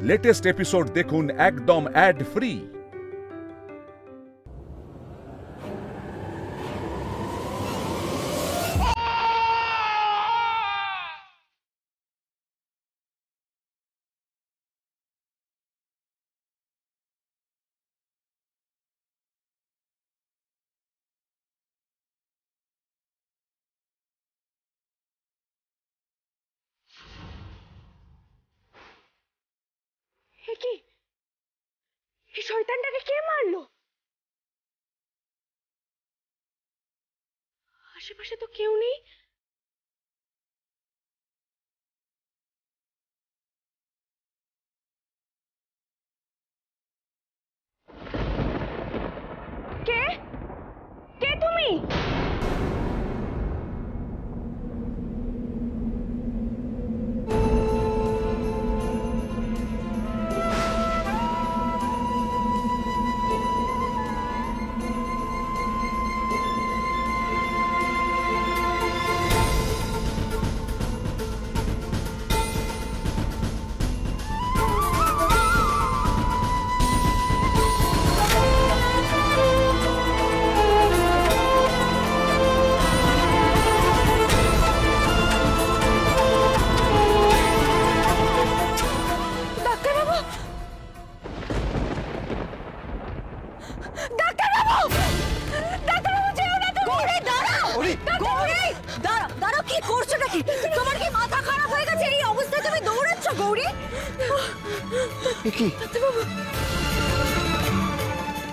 Latest episode দেখুন একদম add free. কি এই শয়তানটাকে কে মারলো? আশেপাশে তো কেউ নেই। কে কে তুমি?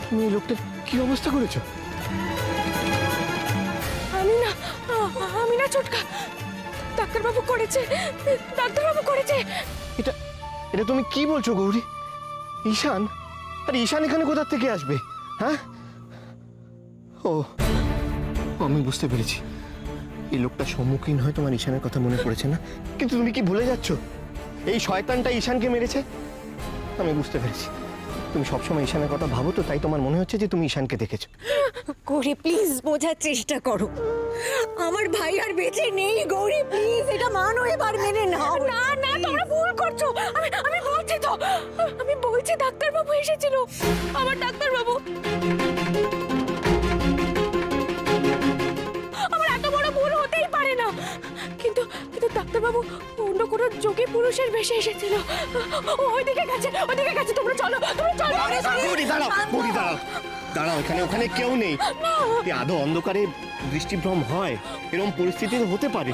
তুমি লোকটা কি অবস্থা করেছো? আমি না ছোটকা, ডাক্তারবাবু করেছে, ডাক্তারবাবু করেছে। এটা এটা তুমি কি বলছো গৌরী? ঈশান? আরে ঈশান এখানে কোথা থেকে আসবে? হ্যাঁ, ও আমি বুঝতে পেরেছি, এই লোকটার সম্মুখীন হয় তোমার ঈশানের কথা মনে পড়েছে না? কিন্তু তুমি কি ভুলে যাচ্ছ এই শয়তানটা ঈশানকে মেরেছে? আমি বুঝতে পেরেছি, তুমি সবসময় ঈশানের কথা ভাবো, তো তাই তোমার মনে হচ্ছে যে তুমি ঈশানকে দেখেছো। গৌরী প্লিজ বোঝার চেষ্টা করো, আমার ভাই আর বেঁচে নেই। গৌরী প্লিজ এটা মানো, এবার মেনে নাও। না না, তোমরা ভুল করছো। আমি বলছি তো, আমি বলছি ডাক্তারবাবু এসেছিল, আমার ডাক্তারবাবু। আমার এত বড় ভুল হতেই পারে না, কিন্তু ডাক্তারবাবু অন্য কোনো যোগী পুরুষের বেশে এসেছিল। ওইদিকে গেছে, তোমরা চলো। দাঁড়াও, ওখানে কেউ নেই। আদৌ অন্ধকারে দৃষ্টিভ্রম হয়, এরকম পরিস্থিতি হতে পারে।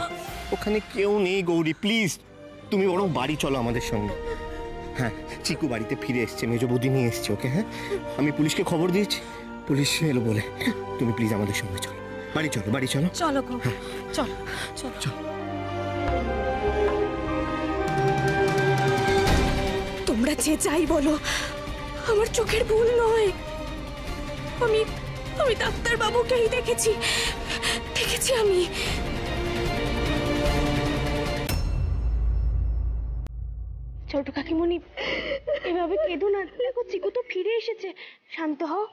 ওখানে কেউ নেই গৌরী, প্লিজ তুমি বরং বাড়ি চলো আমাদের সঙ্গে। হ্যাঁ, চিকু বাড়িতে ফিরে এসছে, মেজ বৌদি নিয়ে এসছে ওকে। হ্যাঁ, আমি পুলিশকে খবর দিয়েছি, পুলিশ এলো বলে। তুমি প্লিজ আমাদের সঙ্গে চলো, বাড়ি চলো। চলো চলো। তোমরা যে চাই বলো, আমার চোখের ভুল নয়। আমি ডাক্তারবাবুকেই দেখেছি আমি। ছোট কাকিমণি, এভাবে কেঁদো না, দেখো চিকু তো ফিরে এসেছে, শান্ত হও।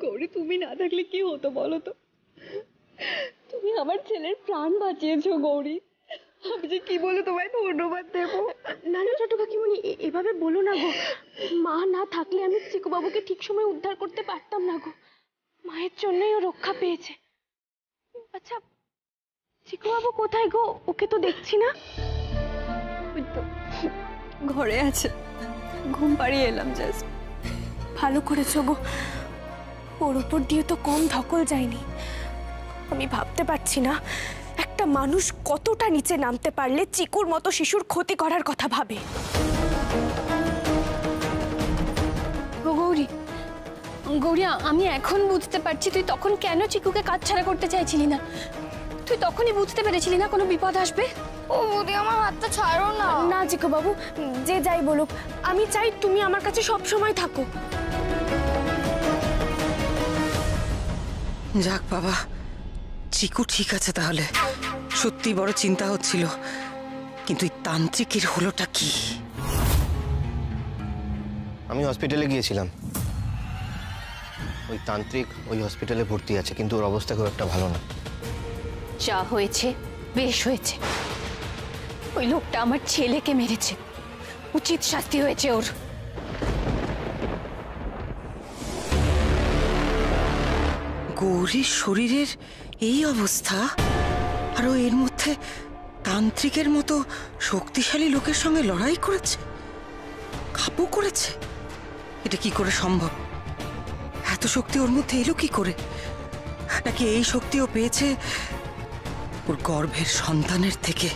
গৌরী তুমি না থাকলে কি হতো বলো তো? তুমি আমার ছেলের প্রাণ বাঁচিয়েছো গৌরী, আমি যে কি বলে তোমায় ধন্যবাদ দেবো। না ছোট কাকিমণি, এভাবে বলো না গো। মা না থাকলে আমি চিকু বাবুকে ঠিক সময় উদ্ধার করতে পারতাম না গো। মায়ের জন্যই ও রক্ষা পেয়েছে। আচ্ছা, চিকু বাবু কোথায় গো? ওকে তো দেখছি না। ওই তো ঘরে আছে, ঘুম পাড়িয়ে এলাম জাস্ট। ভালো করেছো গো, ওর উপর দিয়ে তো কম ধকল যায়নি। আমি ভাবতে পারছি না একটা মানুষ কতটা নিচে নামতে পারলে চিকুর মতো শিশুর ক্ষতি করার কথা ভাবে। গৌরী, আমি এখন বুঝতে পারছি তুই তখন কেন চিকুকে কাছছাড়া করতে চাইছিলি না। তুই তখনই বুঝতে পেরেছিলি না কোনো বিপদ আসবে। ও বৌদি, আমার হাতটা ছাড়ো না। না চিকু বাবু, যে যাই বলুক, আমি চাই তুমি আমার কাছে সব সময় থাকো। যাক বাবা, চিকু ঠিক আছে তাহলে। সত্যি বড় চিন্তা হচ্ছিল, কিন্তু এই তান্ত্রিকের হলোটা কি? আমি হসপিটালে গিয়েছিলাম, ওই তান্ত্রিক ওই হসপিটালে ভর্তি আছে, কিন্তু ওর অবস্থা খুব একটা ভালো না। যা হয়েছে বেশ হয়েছে, ওই লোকটা আমার ছেলেকে মেরেছে। উচিত শাস্তি হয়েছে ওর। গৌরীর শরীরের এই অবস্থা, আর ও এর মধ্যে তান্ত্রিকের মতো শক্তিশালী লোকের সঙ্গে লড়াই করেছে, কাবু করেছে। এটা কি করে সম্ভব? এত শক্তি ওর মধ্যে এলো কি করে? নাকি এই শক্তিও পেয়েছে ওর গর্ভের সন্তানের থেকে?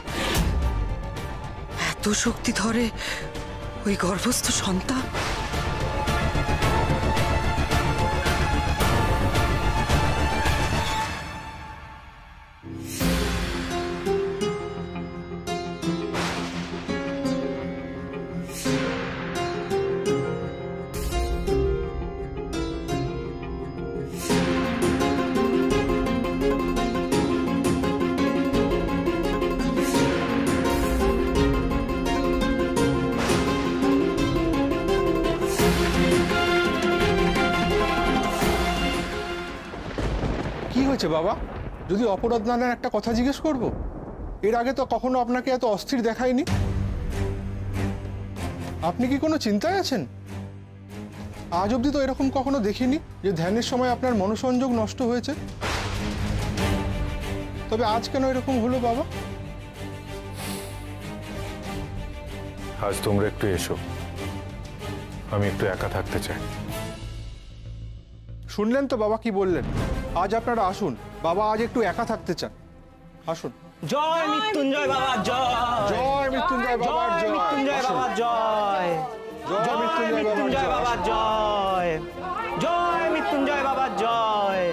এত শক্তি ধরে ওই গর্ভস্থ সন্তান? কি হয়েছে বাবা? যদি অপরাধ নারায়ণ একটা কথা জিজ্ঞেস করব, এর আগে তো কখনো আপনাকে এত অস্থির দেখায়নি। আপনি কি কোনো চিন্তায় আছেন? আজ অবধি তো এরকম কখনো দেখিনি যে ধ্যানের সময় আপনার মনোসংযোগ নষ্ট হয়েছে। তবে আজ কেন এরকম হলো বাবা? আজ তোমরা একটু এসো, আমি একটু একা থাকতে চাই। শুনলেন তো বাবা কি বললেন? আজ আপনারা আসুন, বাবা আজ একটু একা থাকতে চান। আসুন। জয় মৃত্যুঞ্জয় বাবা জয়। জয় মৃত্যুঞ্জয় বাবা জয়। মৃত্যুঞ্জয় বাবা জয়। জয় মৃত্যুঞ্জয় বাবা জয়। জয় মৃত্যুঞ্জয় বাবা জয়।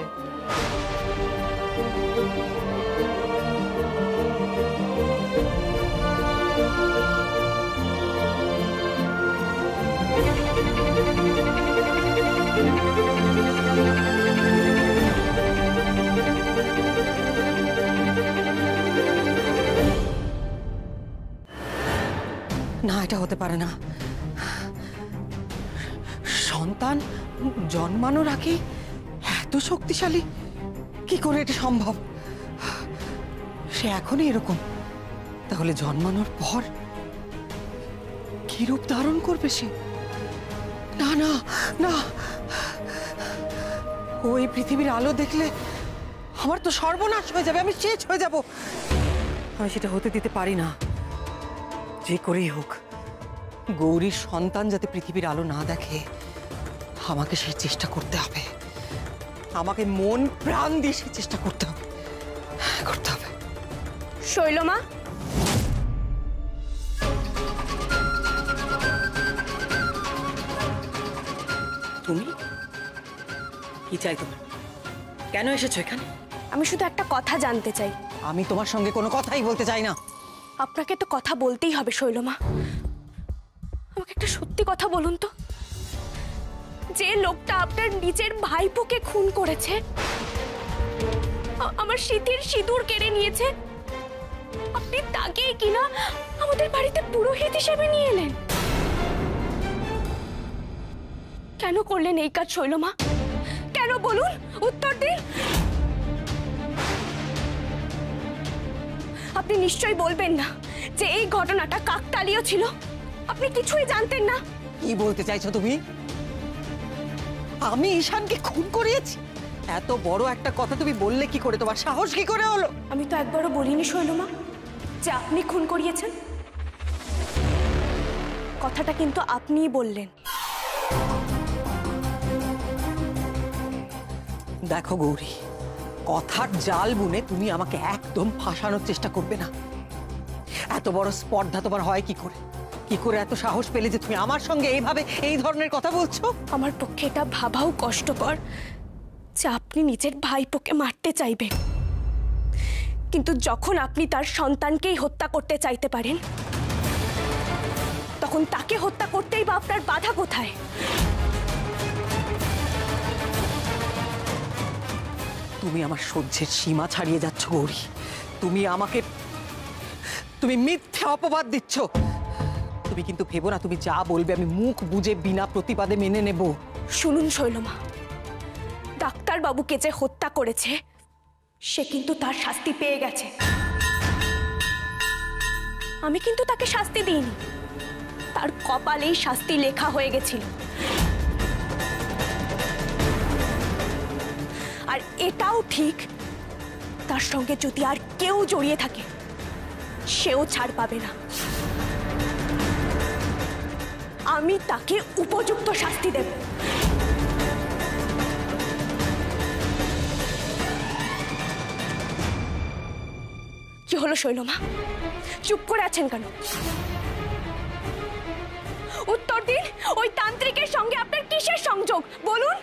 না, এটা হতে পারে না। সন্তান জন্মানোর আগে এত শক্তিশালী কি করে এটা সম্ভব? সে এখনই এরকম, তাহলে জন্মানোর পর কি রূপ ধারণ করবে সে? না না না, ওই পৃথিবীর আলো দেখলে আমার তো সর্বনাশ হয়ে যাবে, আমি শেষ হয়ে যাব। আমি সেটা হতে দিতে পারি না। যে করেই হোক গৌরীর সন্তান যাতে পৃথিবীর আলো না দেখে, আমাকে সেই চেষ্টা করতে হবে। আমাকে মন প্রাণ দিয়ে সেই চেষ্টা করতে হবে, করতে হবে। শৈলমা, তুমি কি চাই? তোমার কেন এসেছো এখানে? আমি শুধু একটা কথা জানতে চাই। আমি তোমার সঙ্গে কোনো কথাই বলতে চাই না। আপনাকে তো কথা বলতেই হবে শৈলমা। আমাকে একটা সত্যি কথা বলুন তো, যে লোকটা আপনার নিজের ভাইপোকে খুন করেছে, আমার স্মৃতির সিঁদুর কেড়ে নিয়েছে, আপনি তাকেই কিনা আমাদের বাড়িতে পুরোহিত হিসেবে নিয়ে এলেন? কেন করলেন এই কাজ শৈলমা? কেন বলুন, উত্তর দিন। আপনি নিশ্চয়ই বলবেন না যে এই ঘটনাটা কাকতালীয় ছিল, আপনি কিছুই জানতেন না। কি বলতে চাইছো তুমি? আমি ঈশানকে খুন করিয়েছি? এত বড় একটা কথা তুমি বললে কি করে? তোমার সাহস কি করে হলো? আমি তো একবারও বলিনি শৈলমা যে আপনি খুন করিয়েছেন। কথাটা কিন্তু আপনিই বললেন। দেখো গৌরী, কথার জাল বুনে তুমি আমাকে একদম ফাঁসানোর চেষ্টা করবে না। এত বড় স্পর্ধা তোমার হয় কি করে? কি করে এত সাহস পেলে যে তুমি আমার সঙ্গে এইভাবে এই ধরনের কথা বলছো? আমার পক্ষে এটা ভাবাও কষ্টকর যে আপনি নিজের ভাইপোকে মারতে চাইবেন, কিন্তু যখন আপনি তার সন্তানকেই হত্যা করতে চাইতে পারেন, তখন তাকে হত্যা করতেই বা আপনার বাধা কোথায়? তুমি আমার সহ্যের সীমা ছাড়িয়ে যাচ্ছ গৌরী। তুমি মিথ্যে অপবাদ দিচ্ছ। তুমি কিন্তু ভেবো না তুমি যা বলবে আমি মুখ বুজে বিনা প্রতিবাদে মেনে নেব। শুনুন শৈলমা, ডাক্তার বাবুকে যে হত্যা করেছে সে কিন্তু তার শাস্তি পেয়ে গেছে। আমি কিন্তু তাকে শাস্তি দিইনি, তার কপালেই শাস্তি লেখা হয়ে গেছিল। আর এটাও ঠিক, তার সঙ্গে যদি আর কেউ জড়িয়ে থাকে সেও ছাড় পাবে না। আমি তাকে উপযুক্ত শাস্তি দেব। কি হলো শৈলমা, চুপ করে আছেন কেন? উত্তর দিন, ওই তান্ত্রিকের সঙ্গে আপনার কিসের সংযোগ বলুন?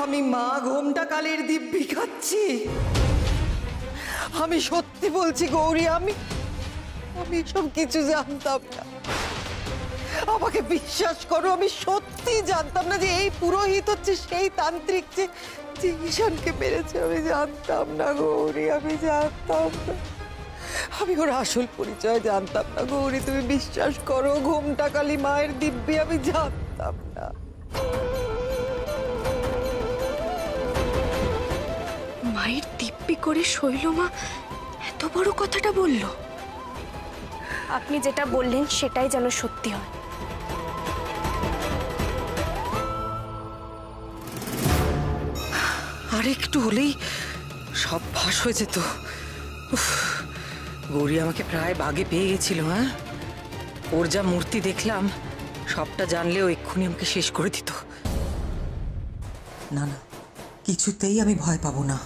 আমি মা ঘোমটা কালীর দিব্যি খাচ্ছি। আমি সত্যি বলছি গৌরী, আমি সব কিছু জানতাম না। আমাকে বিশ্বাস করো, আমি সত্যি জানতাম না যে এই পুরোহিত হচ্ছে সেই তান্ত্রিক যে ঈশানকে মেরেছে। আমি জানতাম না গৌরী, আমি জানতাম না। আমি ওর আসল পরিচয় জানতাম না গৌরী, তুমি বিশ্বাস করো। ঘোমটা কালী মায়ের দিব্যি আমি জানতাম না। মায়ের দিব্যি করে শৈলমা এত বড় কথাটা বলল? আপনি যেটা বললেন সেটাই যেন সত্যি হয়। আর একটু হলেই সব ফাঁস হয়ে যেত। গৌরী আমাকে প্রায় বাগে পেয়ে গেছিল। হ্যাঁ, ওর যা মূর্তি দেখলাম, সবটা জানলেও এক্ষুনি আমাকে শেষ করে দিত। না না, কিছুতেই আমি ভয় পাবো না।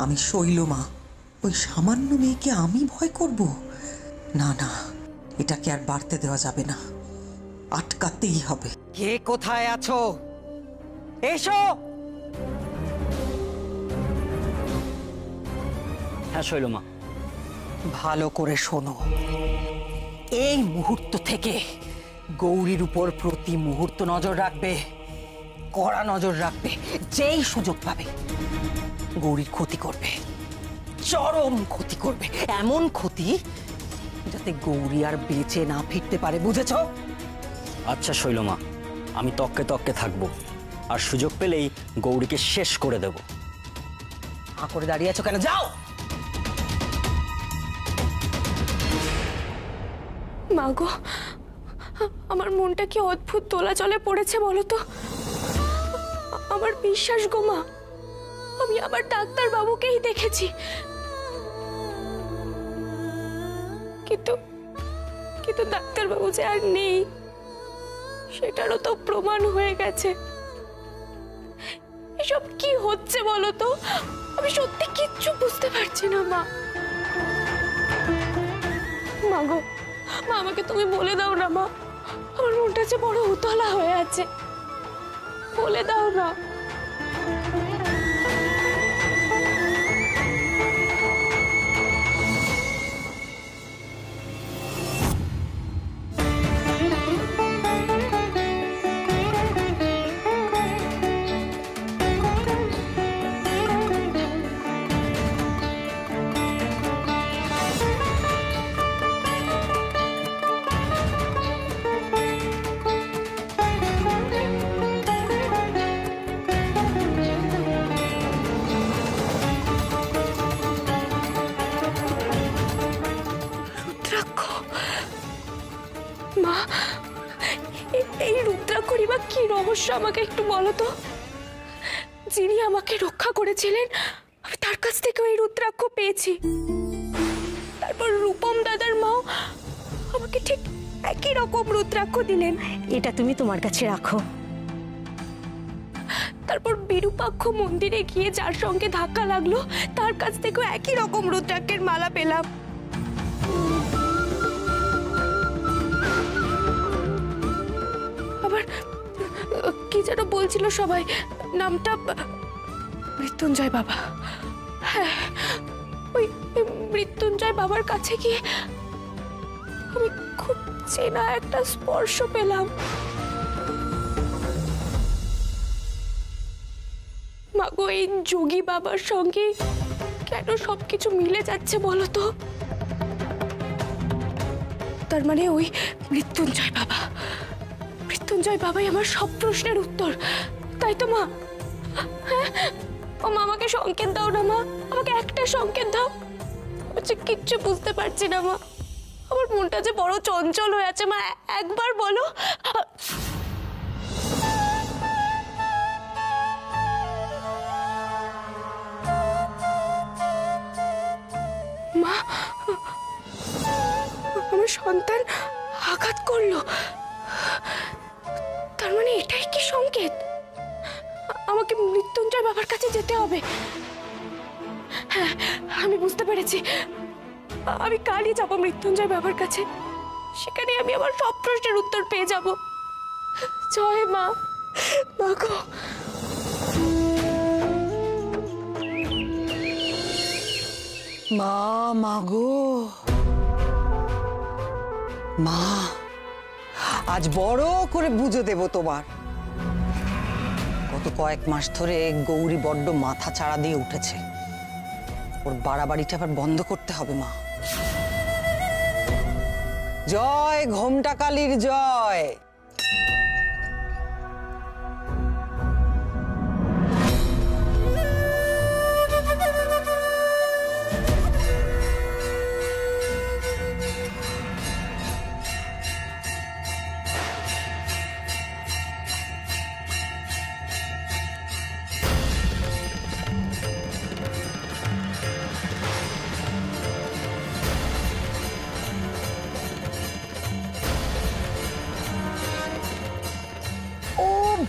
আমি শৈলমা, ওই সামান্য মেয়েকে আমি ভয় করব? না না, এটাকে আর বাড়তে দেওয়া যাবে না, আটকাতেই হবে। কে কোথায় আছো? এসো। হ্যাঁ শৈলমা। ভালো করে শোনো, এই মুহূর্ত থেকে গৌরীর উপর প্রতি মুহূর্ত নজর রাখবে, কড়া নজর রাখবে। যেই সুযোগ পাবে গৌরীর ক্ষতি করবে, চরম ক্ষতি করবে। এমন ক্ষতি যাতে গৌরী আর বেঁচে না ফিরতে পারে, বুঝেছ? আচ্ছা শৈলমা, আমি তককে তককে থাকবো, আর সুযোগ পেলেই গৌরীকে শেষ করে দেব। হাঁ করে দাঁড়িয়ে আছো কেন? যাও। মাগো, আমার মনটা কি অদ্ভুত দোলাচলে পড়েছে বলো তো। আমার বিশ্বাস গো মা, আমি আবার ডাক্তার বাবুকেই দেখেছি, কিন্তু ডাক্তার বাবু যে আর নেই সেটারও তো প্রমাণ হয়ে গেছে। এসব কি হচ্ছে বলো তো? আমি সত্যি কিচ্ছু বুঝতে পারছি না মা। মাগো, মা আমাকে তুমি বলে দাও না মা, আমার মনটা যে বড় উতলা হয়ে আছে, বলে দাও না। মা, এই রুদ্রাক্ষরই বা কি রহস্য আমাকে একটু বলো তো। যিনি আমাকে রক্ষা করেছিলেন, আমি তার কাছ থেকে এই রুদ্রাক্ষ পেয়েছি। তারপর রূপম দাদার মাও আমাকে ঠিক একই রকম রুদ্রাক্ষ দিলেন। এটা তুমি তোমার কাছে রাখো। তারপর বিরূপাক্ষ মন্দিরে গিয়ে যার সঙ্গে ধাক্কা লাগলো, তার কাছ থেকেও একই রকম রুদ্রাক্ষের মালা পেলাম। আবার কি যেন বলছিল সবাই, নামটা মৃত্যুঞ্জয় বাবা। হ্যাঁ, ওই মৃত্যুঞ্জয় বাবার কাছে গিয়ে আমি খুব চেনা একটা স্পর্শ পেলাম। মাগো, এই যোগী বাবার সঙ্গে কেন সবকিছু মিলে যাচ্ছে বলো তো? তার মানে ওই মৃত্যুঞ্জয় বাবাই আমার সব প্রশ্নের উত্তর, তাই তো মা? হ্যাঁ, ও মা, আমাকে সংকেত দাও না মা, আমাকে একটা সংকেত দাও। হচ্ছে কিচ্ছু বুঝতে পারছি না মা। আমার মনটা যে বড় চঞ্চল হয়ে আছে মা, একবার বলো। মা, আমার সন্তান আঘাত করলো, তার মানে এটাই কি সংকেত? আমাকে মৃত্যুঞ্জয় বাবার কাছে যেতে হবে। হ্যাঁ, আমি বুঝতে পেরেছি, আমি কালই যাবো মৃত্যুঞ্জয় বাবার কাছে। সেখানে আমি আমার সব প্রশ্নের উত্তর পেয়ে যাব। জয় মা, মা গো। মা, মাগো মা, আজ বড় করে পুজো দেব তোমার। গত কয়েক মাস ধরে গৌরী বড্ড মাথা চাড়া দিয়ে উঠেছে। ওর বাড়াবাড়িটা আবার বন্ধ করতে হবে মা। জয় ঘোমটা কালীর জয়।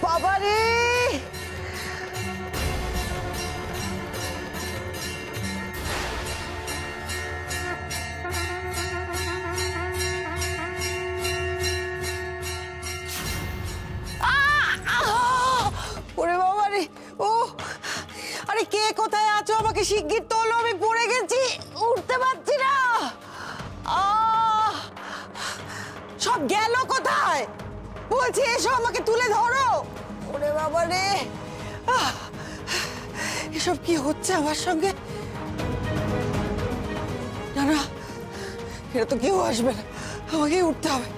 বাবারে, ওরে বাবারে, ও আরে কে কোথায় আছো? আমাকে শিগগির তোলো, আমি পড়ে গেছি, উঠতে পারছি না। সব গেল কোথায়? বলছি এসো, আমাকে তুলে ধরো। ওরে বাবা রে, এসব কি হচ্ছে আমার সঙ্গে? না না, এটা তো কেউ আসবে না, আমাকে উঠতে হবে।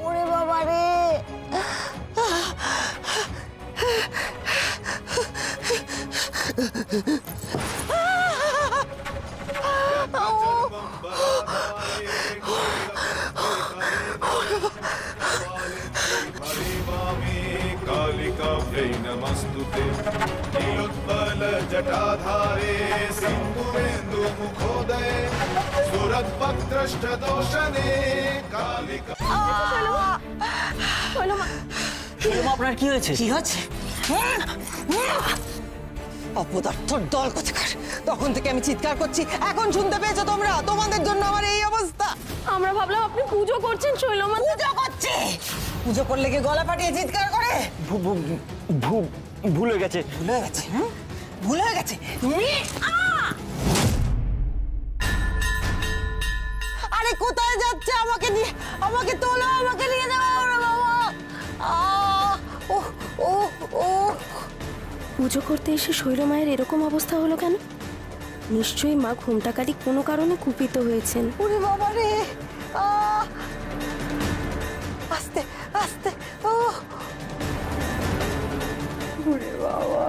ওরে বাবা রে, नमस्तुते नीलोत्पल जटाधारे सिंधुवेन्दु मुखोदये सुरद्भक्त्रष्टदोषने कालिका। আপনার কি হয়েছে? কি হচ্ছে? অপদার্থর দল কোথাকার! তখন থেকে আমি চিৎকার করছি, এখন শুনতে পেয়েছো তোমরা? তোমাদের জন্য আমার এই অবস্থা। আমরা ভাবলাম আপনি পুজো করছেন শৈলমা। পুজো করছে? পুজো করলে কি গলা ফাটিয়ে চিৎকার করে? ভুল হয়ে গেছে। ভুল হয়ে গেছে? ভুল হয়ে গেছে? তুমি আরে কোথায় যাচ্ছে? আমাকে নিয়ে, আমাকে তোলো, আমাকে নিয়ে যাও বাবা। পুজো করতে এসে শৈলমায়ের এরকম অবস্থা হলো কেন? নিশ্চয়ই মা ঘোমটাকালী কোনো কারণে কুপিত হয়েছেন। ওরে বাবা রে, আস্তে আস্তে। ওরে বাবা,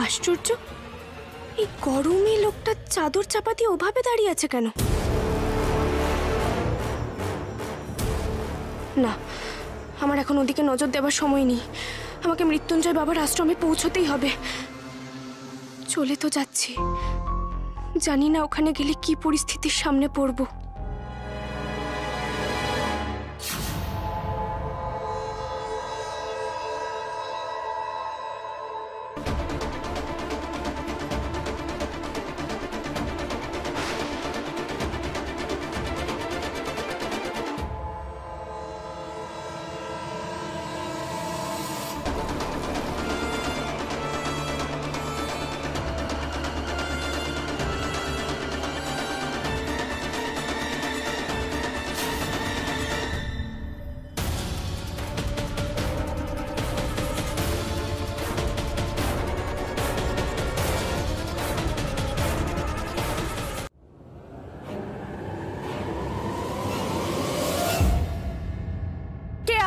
আশ্চর্য, এই গরমে লোকটা চাদর চাপা দিয়ে ওভাবে দাঁড়িয়ে আছে কেন? না, আমার এখন ওদিকে নজর দেওয়ার সময় নেই। আমাকে মৃত্যুঞ্জয় বাবার আশ্রমে পৌঁছতেই হবে। চলে তো যাচ্ছি, জানি না ওখানে গেলে কি পরিস্থিতির সামনে পড়ব।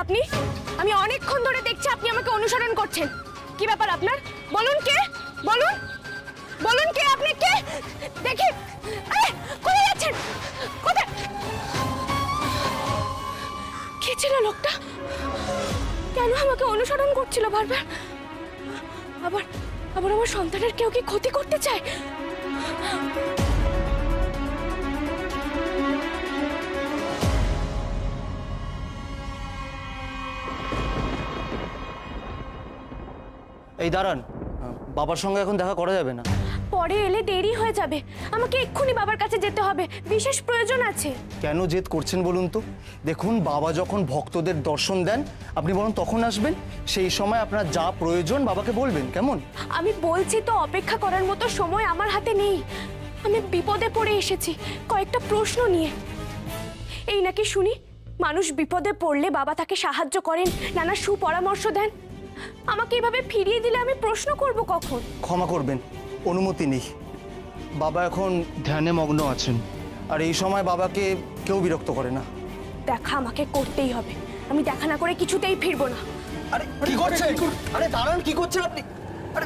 আপনি? আমি অনেকক্ষণ ধরে দেখছি আপনি আমাকে অনুসরণ করছেন। কি ব্যাপার আপনার? বলুন কে? বলুন, বলুন কে আপনি? কে? দেখি। আরে কোথায় যাচ্ছেন? কোথায়? কে ছিল লোকটা? কেন আমাকে অনুসরণ করছিল বারবার? আবার আবার আমার সন্তানের কেউ কি ক্ষতি করতে চায়? এই দাঁড়ান, বাবার সঙ্গে এখন দেখা করা যাবে না। পরে এলে দেরি হয়ে যাবে, আমাকে এক্ষুনি বাবার কাছে যেতে হবে, বিশেষ প্রয়োজন আছে। কেন জেদ করছেন বলুন তো? দেখুন, বাবা যখন ভক্তদের দর্শন দেন আপনি বরং তখন আসবেন, সেই সময় আপনার যা প্রয়োজন বাবাকে বলবেন, কেমন? আমি বলছি তো, অপেক্ষা করার মতো সময় আমার হাতে নেই। আমি বিপদে পড়ে এসেছি কয়েকটা প্রশ্ন নিয়ে। এই নাকি শুনি মানুষ বিপদে পড়লে বাবা তাকে সাহায্য করেন, নানা সুপরামর্শ দেন। আমাকে এভাবে ফিরিয়ে দিলে আমি প্রশ্ন করব কখন? ক্ষমা করবেন, অনুমতি নেই। বাবা এখন ধ্যানে মগ্ন আছেন, আর এই সময় বাবাকে কেউ বিরক্ত করে না। দেখা আমাকে করতেই হবে, আমি দেখা না করে কিছুতেই ফিরবো না। আরে কি করছেন? আরে দাঁড়ান, কি করছেন আপনি? আরে